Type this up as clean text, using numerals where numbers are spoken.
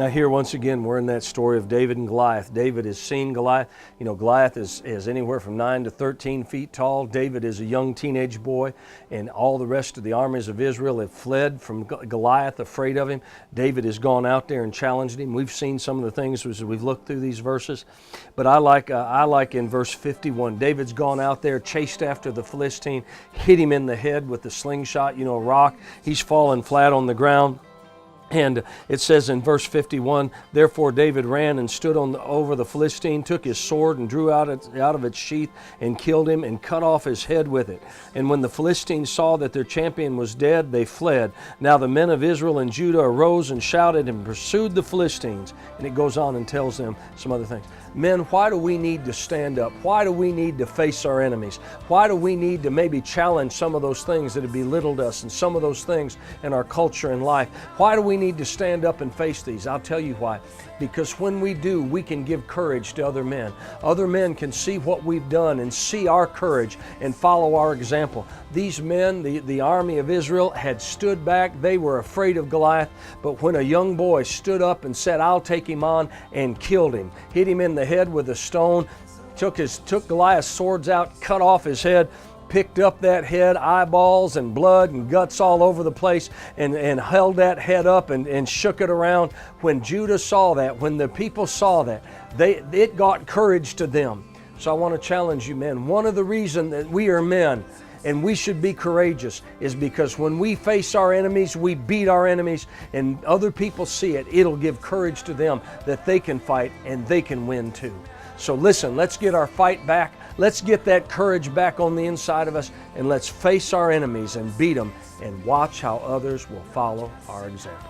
Now here once again we're in that story of David and Goliath. David has seen Goliath. You know, Goliath is anywhere from 9 to 13 feet tall. David is a young teenage boy, and all the rest of the armies of Israel have fled from Goliath, afraid of him. David has gone out there and challenged him. We've seen some of the things as we've looked through these verses, but I like in verse 51. David's gone out there, chased after the Philistine, hit him in the head with the slingshot, a rock. He's fallen flat on the ground. And it says in verse 51, therefore David ran and stood over the Philistine, took his sword and drew out of its sheath and killed him and cut off his head with it. And when the Philistines saw that their champion was dead, they fled. Now the men of Israel and Judah arose and shouted and pursued the Philistines. And it goes on and tells them some other things. Men, why do we need to stand up? Why do we need to face our enemies? Why do we need to maybe challenge some of those things that have belittled us and some of those things in our culture and life? Why do we need to stand up and face these? I'll tell you why. Because when we do, we can give courage to other men. Other men can see what we've done and see our courage and follow our example. These men, the army of Israel, had stood back. They were afraid of Goliath. But when a young boy stood up and said, I'll take him on, and killed him, hit him in the head with a stone, took Goliath's swords out, cut off his head, picked up that head, eyeballs and blood and guts all over the place, and held that head up and shook it around. When Judah saw that, when the people saw that, it got courage to them. So I want to challenge you, men. One of the reasons that we are men and we should be courageous is because when we face our enemies, we beat our enemies, and other people see it, it'll give courage to them that they can fight and they can win too. So listen, let's get our fight back. Let's get that courage back on the inside of us, and let's face our enemies and beat them, and watch how others will follow our example.